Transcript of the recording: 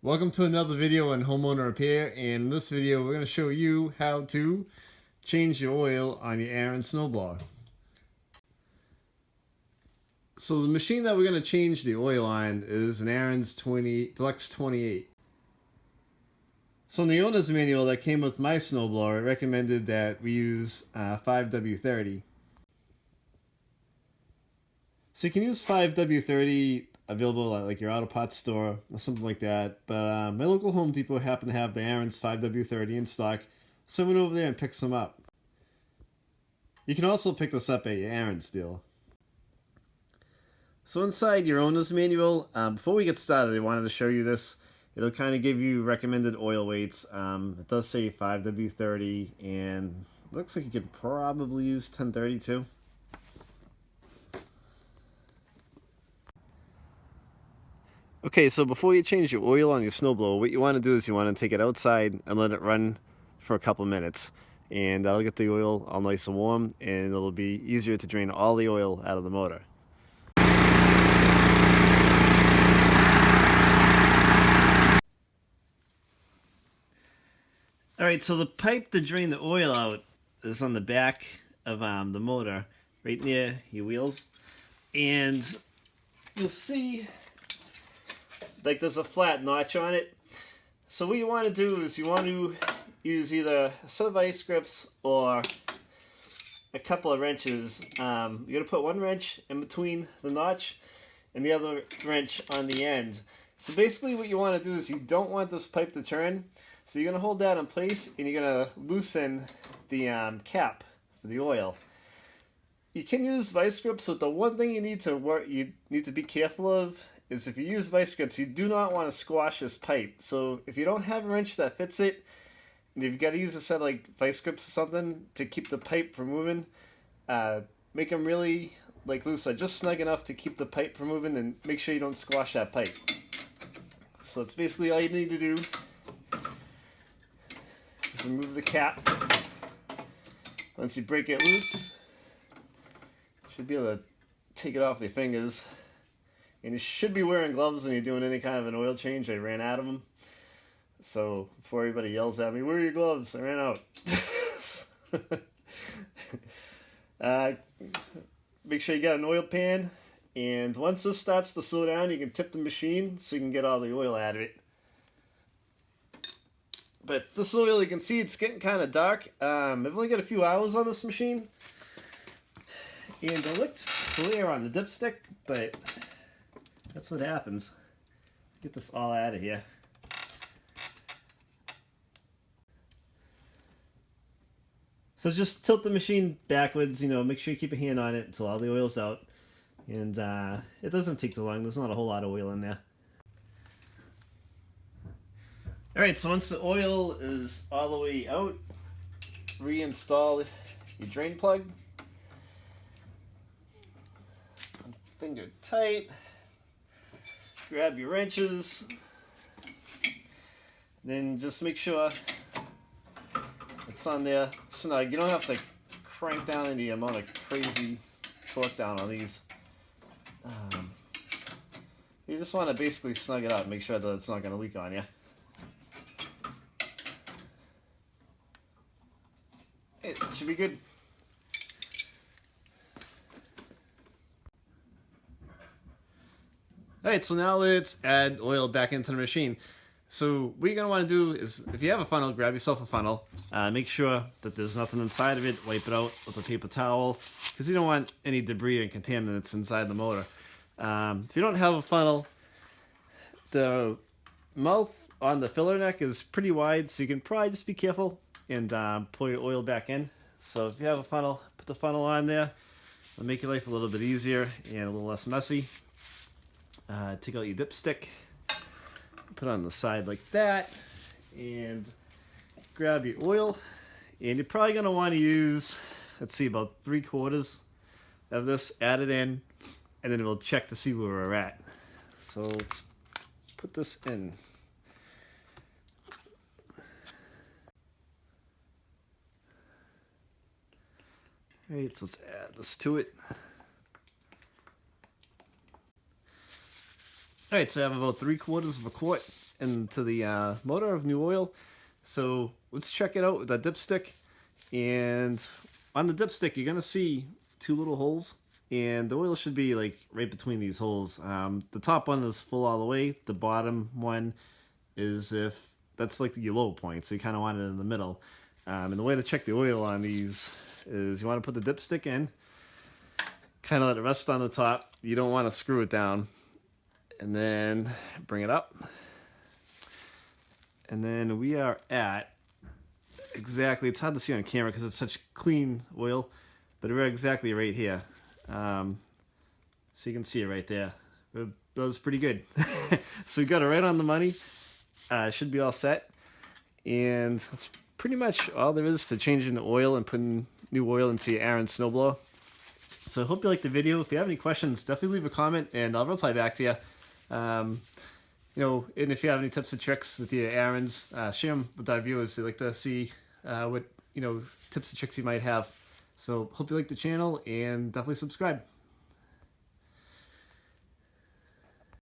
Welcome to another video on homeowner repair, and in this video we're going to show you how to change your oil on your Ariens Snowblower. So the machine that we're going to change the oil on is an Ariens Deluxe 28. So in the owner's manual that came with my snowblower, it recommended that we use 5W30. So you can use 5W30 available at like your auto parts store or something like that, but my local Home Depot happened to have the Ariens 5W30 in stock, so I went over there and picked some up. You can also pick this up at your Ariens dealer. So inside your owner's manual, before we get started, I wanted to show you this. It'll kind of give you recommended oil weights. It does say 5W30, and looks like you could probably use 1032. Okay, so before you change your oil on your snowblower, what you want to do is you want to take it outside and let it run for a couple minutes. And that'll get the oil all nice and warm, and it'll be easier to drain all the oil out of the motor. Alright, so the pipe to drain the oil out is on the back of the motor, right near your wheels. And you'll see like there's a flat notch on it. So what you want to do is you want to use either a set of ice grips or a couple of wrenches. You're going to put one wrench in between the notch and the other wrench on the end. So basically what you want to do is you don't want this pipe to turn. So you're going to hold that in place and you're going to loosen the cap for the oil. You can use vice grips, but the one thing you need to be careful of is if you use vice grips, you do not want to squash this pipe. So if you don't have a wrench that fits it, and you've got to use a set of like vice grips or something to keep the pipe from moving, make them really like loose, just snug enough to keep the pipe from moving, and make sure you don't squash that pipe. So that's basically all you need to do. Just remove the cap. Once you break it loose, you should be able to take it off with your fingers. And you should be wearing gloves when you're doing any kind of an oil change. I ran out of them. So before everybody yells at me, "Where are your gloves?" I ran out. Make sure you got an oil pan. And once this starts to slow down, you can tip the machine so you can get all the oil out of it. But this oil, you can see it's getting kind of dark. I've only got a few hours on this machine. And it looks clear on the dipstick, but that's what happens. Get this all out of here. So just tilt the machine backwards, make sure you keep a hand on it until all the oil's out. And it doesn't take too long, there's not a whole lot of oil in there. Alright, so once the oil is all the way out, reinstall your drain plug. Finger tight. Grab your wrenches, then just make sure it's on there snug. You don't have to crank down any amount of crazy torque down on these. You just want to basically snug it out and make sure that it's not going to leak on you. It should be good. Alright, so now let's add oil back into the machine. So what you're going to want to do is, if you have a funnel, grab yourself a funnel. Make sure that there's nothing inside of it. Wipe it out with a paper towel, because you don't want any debris and contaminants inside the motor. If you don't have a funnel, the mouth on the filler neck is pretty wide, so you can probably just be careful and pull your oil back in. So if you have a funnel, put the funnel on there. It'll make your life a little bit easier and a little less messy. Take out your dipstick, put it on the side like that, and grab your oil. And you're probably going to want to use, let's see, about 3/4 of this, add it in, and then we'll check to see where we're at. So let's put this in. Alright, so let's add this to it. Alright, so I have about 3/4 of a quart, into the motor of new oil. So let's check it out with that dipstick. And on the dipstick, you're gonna see two little holes, and the oil should be like right between these holes. The top one is full all the way. The bottom one is if that's like your low point, so you kind of want it in the middle. And the way to check the oil on these is you want to put the dipstick in, kind of let it rest on the top. You don't want to screw it down, and then bring it up. And then we are at exactly, it's hard to see on camera because it's such clean oil, but we're exactly right here. So you can see it right there. That was pretty good. So we got it right on the money. Should be all set. And that's pretty much all there is to changing the oil and putting new oil into your Ariens Snowblower. So I hope you liked the video. If you have any questions, definitely leave a comment and I'll reply back to you. You know, and if you have any tips and tricks with your Ariens, share them with our viewers. They like to see what, you know, tips and tricks you might have. So hope you like the channel and definitely subscribe.